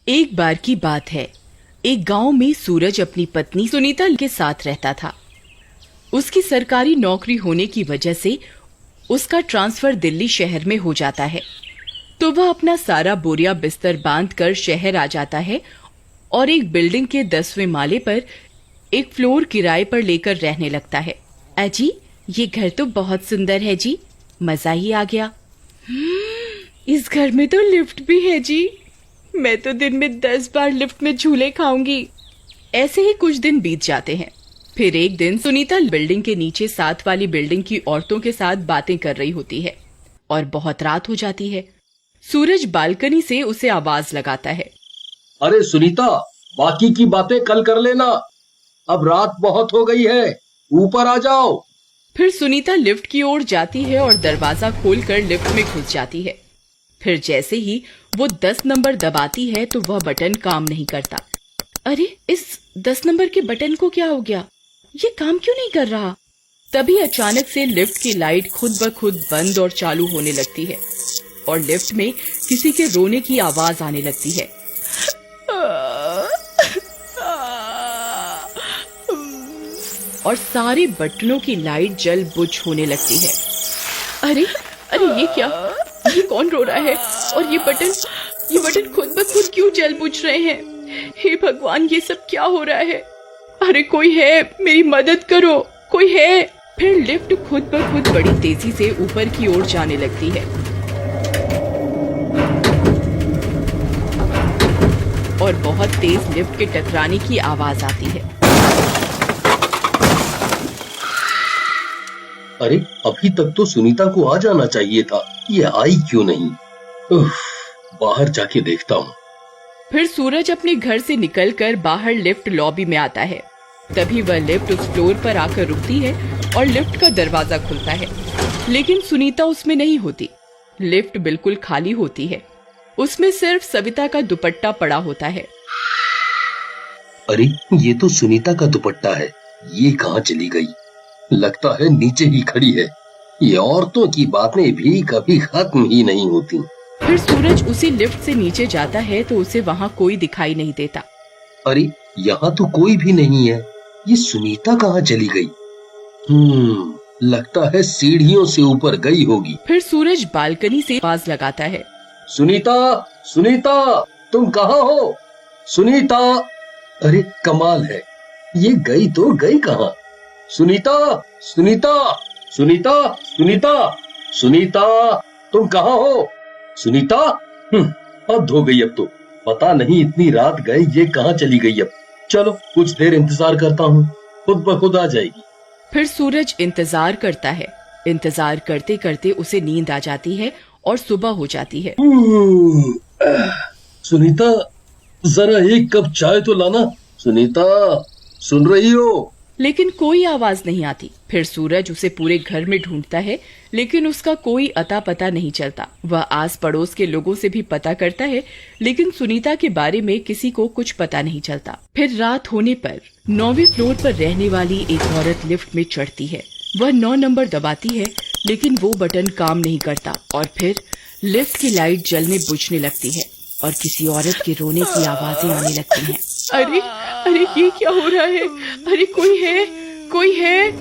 एक बार की बात है। एक गांव में सूरज अपनी पत्नी सुनीता के साथ रहता था। उसकी सरकारी नौकरी होने की वजह से उसका ट्रांसफर दिल्ली शहर में हो जाता है। तो वह अपना सारा बोरिया बिस्तर बांधकर शहर आ जाता है और एक बिल्डिंग के 10वें माले पर एक फ्लोर किराए पर लेकर रहने लगता है। अजी, ये घर तो बहुत सुंदर है जी, मजा ही आ गया। इस घर में तो लिफ्ट भी है जी, मैं तो दिन में 10 बार लिफ्ट में झूले खाऊंगी। ऐसे ही कुछ दिन बीत जाते हैं। फिर एक दिन सुनीता बिल्डिंग के नीचे साथ वाली बिल्डिंग की औरतों के साथ बातें कर रही होती है और बहुत रात हो जाती है। सूरज बालकनी से उसे आवाज लगाता है, अरे सुनीता, बाकी की बातें कल कर लेना, अब रात बहुत हो गई है, ऊपर आ जाओ। फिर सुनीता लिफ्ट की ओर जाती है और दरवाजा खोलकर लिफ्ट में घुस जाती है। फिर जैसे ही वो 10 नंबर दबाती है तो वह बटन काम नहीं करता। अरे, इस 10 नंबर के बटन को क्या हो गया? ये काम क्यों नहीं कर रहा? तभी अचानक से लिफ्ट की लाइट खुद ब खुद बंद और चालू होने लगती है और लिफ्ट में किसी के रोने की आवाज आने लगती है। और सारे बटनों की लाइट जल बुझ होने लगती है। अरे अरे, ये क्या? ये कौन रो रहा है? और ये बटन खुद ब खुद क्यों जल बुझ रहे हैं? हे भगवान, ये सब क्या हो रहा है? अरे कोई है, मेरी मदद करो, कोई है। फिर लिफ्ट खुद ब खुद बड़ी तेजी से ऊपर की ओर जाने लगती है और बहुत तेज लिफ्ट के टकराने की आवाज आती है। अरे, अभी तक तो सुनीता को आ जाना चाहिए था, ये आई क्यों नहीं? बाहर जाके देखता हूँ। फिर सूरज अपने घर से निकलकर बाहर लिफ्ट लॉबी में आता है। तभी वह लिफ्ट उस फ्लोर पर आकर रुकती है और लिफ्ट का दरवाजा खुलता है, लेकिन सुनीता उसमें नहीं होती। लिफ्ट बिल्कुल खाली होती है, उसमें सिर्फ सविता का दुपट्टा पड़ा होता है। अरे, ये तो सुनीता का दुपट्टा है, ये कहाँ चली गई? लगता है नीचे ही खड़ी है। ये औरतों की बातें भी कभी खत्म ही नहीं होती। फिर सूरज उसी लिफ्ट से नीचे जाता है तो उसे वहाँ कोई दिखाई नहीं देता। अरे, यहाँ तो कोई भी नहीं है, ये सुनीता कहाँ चली गई? लगता है सीढ़ियों से ऊपर गई होगी। फिर सूरज बालकनी से आवाज लगाता है, सुनीता, सुनीता, तुम कहाँ हो? सुनीता! अरे कमाल है, ये गई तो गई कहाँ? सुनीता, सुनीता, सुनीता, सुनीता, सुनीता, तुम कहाँ हो? सुनीता! हद हो गई, अब तो पता नहीं इतनी रात गए ये कहाँ चली गई। अब चलो कुछ देर इंतजार करता हूँ, खुद ब खुद आ जाएगी। फिर सूरज इंतजार करता है। इंतजार करते करते उसे नींद आ जाती है और सुबह हो जाती है। सुनीता, जरा एक कप चाय तो लाना। सुनीता, सुन रही हो? लेकिन कोई आवाज नहीं आती। फिर सूरज उसे पूरे घर में ढूंढता है, लेकिन उसका कोई अता पता नहीं चलता। वह आस पड़ोस के लोगों से भी पता करता है, लेकिन सुनीता के बारे में किसी को कुछ पता नहीं चलता। फिर रात होने पर 9वें फ्लोर पर रहने वाली एक औरत लिफ्ट में चढ़ती है। वह 9 नंबर दबाती है, लेकिन वो बटन काम नहीं करता और फिर लिफ्ट की लाइट जलने बुझने लगती है और किसी औरत के रोने की आवाजें आने लगती हैं। अरे अरे, ये क्या हो रहा है? अरे कोई है, कोई है।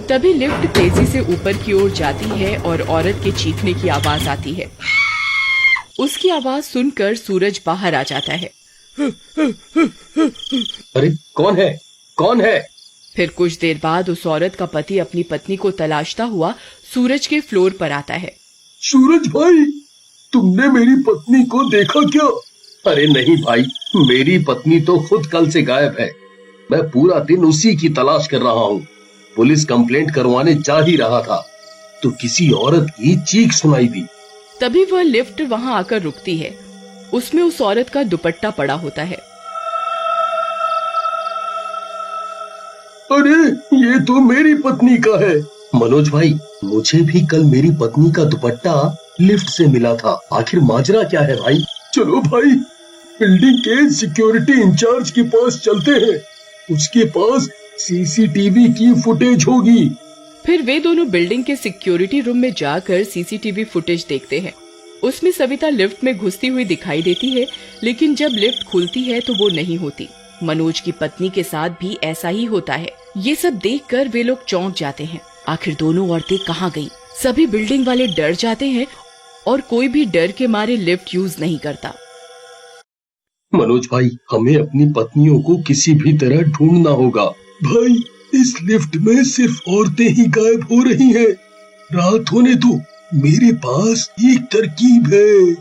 तभी लिफ्ट तेजी से ऊपर की ओर जाती है और औरत के चीखने की आवाज आती है। उसकी आवाज सुनकर सूरज बाहर आ जाता है। अरे कौन है, कौन है? फिर कुछ देर बाद उस औरत का पति अपनी पत्नी को तलाशता हुआ सूरज के फ्लोर पर आता है। सूरज भाई, तुमने मेरी पत्नी को देखा क्या? अरे नहीं भाई, मेरी पत्नी तो खुद कल से गायब है। मैं पूरा दिन उसी की तलाश कर रहा हूँ। पुलिस कंप्लेंट करवाने जा ही रहा था तो किसी औरत की चीख सुनाई दी। तभी वह लिफ्ट वहाँ आकर रुकती है। उसमें उस औरत का दुपट्टा पड़ा होता है। अरे, ये तो मेरी पत्नी का है। मनोज भाई, मुझे भी कल मेरी पत्नी का दुपट्टा लिफ्ट से मिला था। आखिर माजरा क्या है भाई? चलो भाई, बिल्डिंग के सिक्योरिटी इंचार्ज के पास चलते हैं, उसके पास सीसीटीवी की फुटेज होगी। फिर वे दोनों बिल्डिंग के सिक्योरिटी रूम में जाकर सीसीटीवी फुटेज देखते हैं उसमें सविता लिफ्ट में घुसती हुई दिखाई देती है, लेकिन जब लिफ्ट खुलती है तो वो नहीं होती। मनोज की पत्नी के साथ भी ऐसा ही होता है। ये सब देखकर वे लोग चौंक जाते हैं। आखिर दोनों औरतें कहाँ गईं? सभी बिल्डिंग वाले डर जाते हैं और कोई भी डर के मारे लिफ्ट यूज नहीं करता। मनोज भाई, हमें अपनी पत्नियों को किसी भी तरह ढूंढना होगा। भाई, इस लिफ्ट में सिर्फ औरतें ही गायब हो रही हैं। रात होने दो, मेरे पास एक तरकीब है।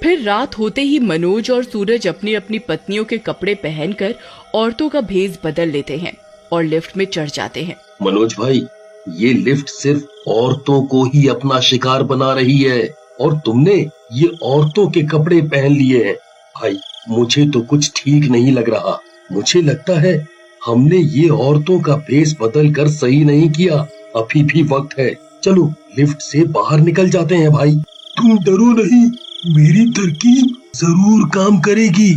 फिर रात होते ही मनोज और सूरज अपनी अपनी पत्नियों के कपड़े पहनकर औरतों का भेष बदल लेते हैं और लिफ्ट में चढ़ जाते हैं। मनोज भाई, ये लिफ्ट सिर्फ औरतों को ही अपना शिकार बना रही है और तुमने ये औरतों के कपड़े पहन लिए हैं। भाई, मुझे तो कुछ ठीक नहीं लग रहा। मुझे लगता है हमने ये औरतों का भेष बदल कर सही नहीं किया। अभी भी वक्त है, चलो लिफ्ट से बाहर निकल जाते हैं। भाई, तुम डरो नहीं, मेरी तरकीब जरूर काम करेगी।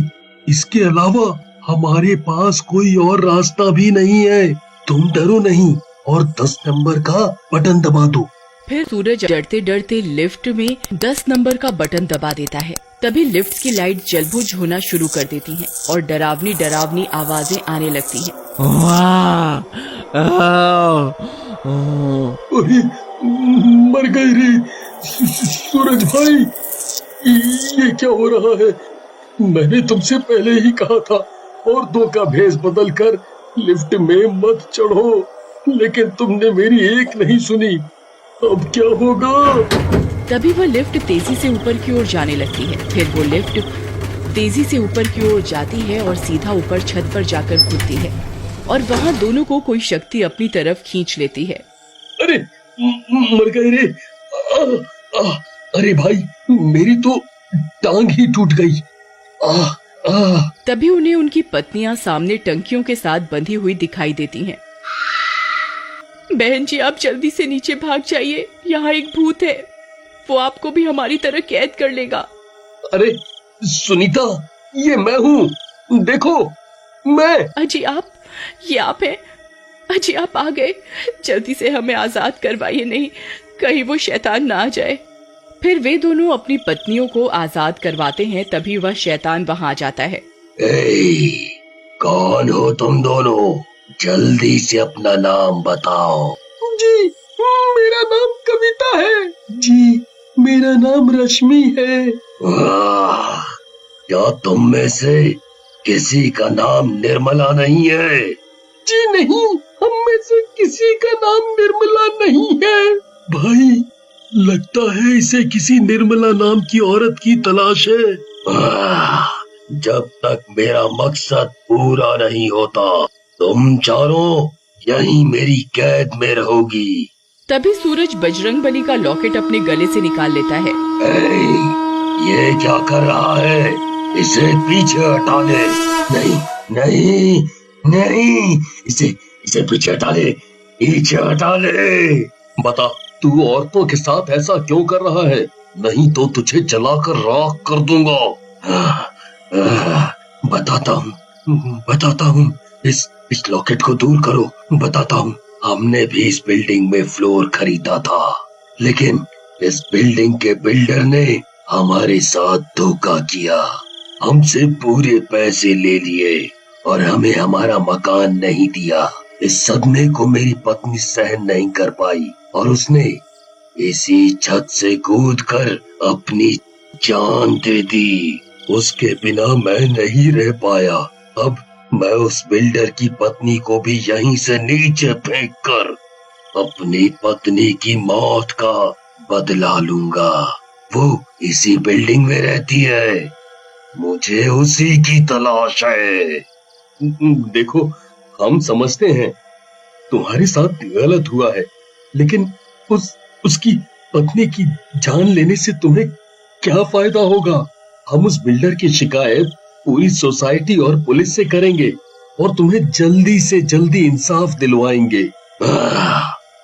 इसके अलावा हमारे पास कोई और रास्ता भी नहीं है। तुम डरो नहीं और 10 नंबर का बटन दबा दो। फिर सूरज डरते डरते लिफ्ट में 10 नंबर का बटन दबा देता है। तभी लिफ्ट की लाइट जलबुझ होना शुरू कर देती हैं और डरावनी डरावनी आवाजें आने लगती हैं। अरे, मर गए रे सूरज भाई, ये क्या हो रहा है? मैंने तुमसे पहले ही कहा था औरतों का भेष बदल कर लिफ्ट में मत चढ़ो, लेकिन तुमने मेरी एक नहीं सुनी। अब क्या होगा? तभी वह लिफ्ट तेजी से ऊपर की ओर जाने लगती है। फिर वो लिफ्ट तेजी से ऊपर की ओर जाती है और सीधा ऊपर छत पर जाकर खुलती है और वहाँ दोनों को कोई शक्ति अपनी तरफ खींच लेती है। अरे, मर गए रे। अरे भाई, मेरी तो टांग ही टूट गई। तभी उन्हें उनकी पत्नियां सामने टंकियों के साथ बंधी हुई दिखाई देती हैं। बहन जी, आप जल्दी से नीचे भाग जाइए, यहाँ एक भूत है, वो आपको भी हमारी तरह कैद कर लेगा। अरे सुनीता, ये मैं हूँ, देखो मैं। अजी आप, ये आप हैं? अजी आप आ गए, जल्दी से हमें आजाद करवाइए, नहीं कहीं वो शैतान ना आ जाए। फिर वे दोनों अपनी पत्नियों को आजाद करवाते हैं। तभी वह शैतान वहां आ जाता है। कौन हो तुम दोनों? जल्दी से अपना नाम बताओ। जी, मेरा नाम कविता है। जी, मेरा नाम रश्मि है। क्या तुम में से किसी का नाम निर्मला नहीं है? जी नहीं, हम में से किसी का नाम निर्मला नहीं है। भाई, लगता है इसे किसी निर्मला नाम की औरत की तलाश है। जब तक मेरा मकसद पूरा नहीं होता, तुम चारों यहीं मेरी कैद में रहोगी। तभी सूरज बजरंगबली का लॉकेट अपने गले से निकाल लेता है। ये क्या कर रहा है? इसे पीछे हटा ले। नहीं नहीं नहीं, इसे पीछे हटा ले, पीछे हटा ले। बता, तू औरतों के साथ ऐसा क्यों कर रहा है? नहीं तो तुझे जलाकर राख कर दूंगा। बताता हूँ, इस लॉकेट को दूर करो। बताता हूँ, हमने भी इस बिल्डिंग में फ्लोर खरीदा था, लेकिन इस बिल्डिंग के बिल्डर ने हमारे साथ धोखा किया। हमसे पूरे पैसे ले लिए और हमें हमारा मकान नहीं दिया। इस सदमे को मेरी पत्नी सहन नहीं कर पाई और उसने इसी छत से कूदकर अपनी जान दे दी। उसके बिना मैं नहीं रह पाया। अब मैं उस बिल्डर की पत्नी को भी यहीं से नीचे फेंक कर अपनी पत्नी की मौत का बदला लूंगा। वो इसी बिल्डिंग में रहती है, मुझे उसी की तलाश है। देखो, हम समझते हैं तुम्हारे साथ गलत हुआ है, लेकिन उसकी पत्नी की जान लेने से तुम्हें क्या फायदा होगा? हम उस बिल्डर की शिकायत पूरी सोसाइटी और पुलिस से करेंगे और तुम्हें जल्दी से जल्दी इंसाफ दिलवाएंगे।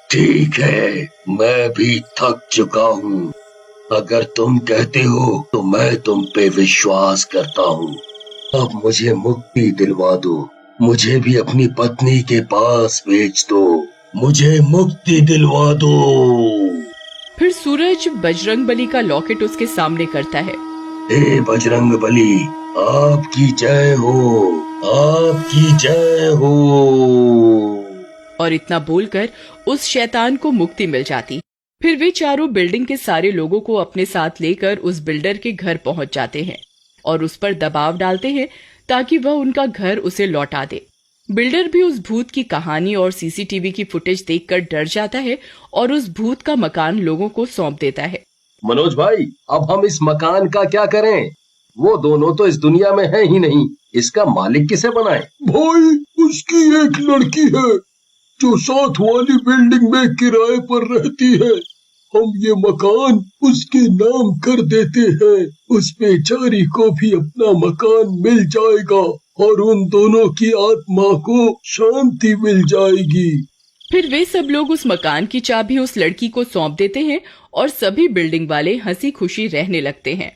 ठीक है, मैं भी थक चुका हूँ। अगर तुम कहते हो तो मैं तुम पे विश्वास करता हूँ। अब मुझे मुक्ति दिलवा दो, मुझे भी अपनी पत्नी के पास भेज दो, मुझे मुक्ति दिलवा दो। फिर सूरज बजरंगबली का लॉकेट उसके सामने करता है। हे बजरंग बली, आपकी जय हो, आपकी जय हो। और इतना बोलकर उस शैतान को मुक्ति मिल जाती। फिर वे चारों बिल्डिंग के सारे लोगों को अपने साथ लेकर उस बिल्डर के घर पहुंच जाते हैं और उस पर दबाव डालते हैं ताकि वह उनका घर उसे लौटा दे। बिल्डर भी उस भूत की कहानी और सीसीटीवी की फुटेज देखकर डर जाता है और उस भूत का मकान लोगों को सौंप देता है। मनोज भाई, अब हम इस मकान का क्या करें? वो दोनों तो इस दुनिया में है ही नहीं, इसका मालिक किसे बनाए? भाई, उसकी एक लड़की है जो साथ वाली बिल्डिंग में किराए पर रहती है। हम ये मकान उसके नाम कर देते हैं। उस बेचारी को भी अपना मकान मिल जाएगा और उन दोनों की आत्मा को शांति मिल जाएगी। फिर वे सब लोग उस मकान की चाबी उस लड़की को सौंप देते हैं और सभी बिल्डिंग वाले हंसी खुशी रहने लगते हैं।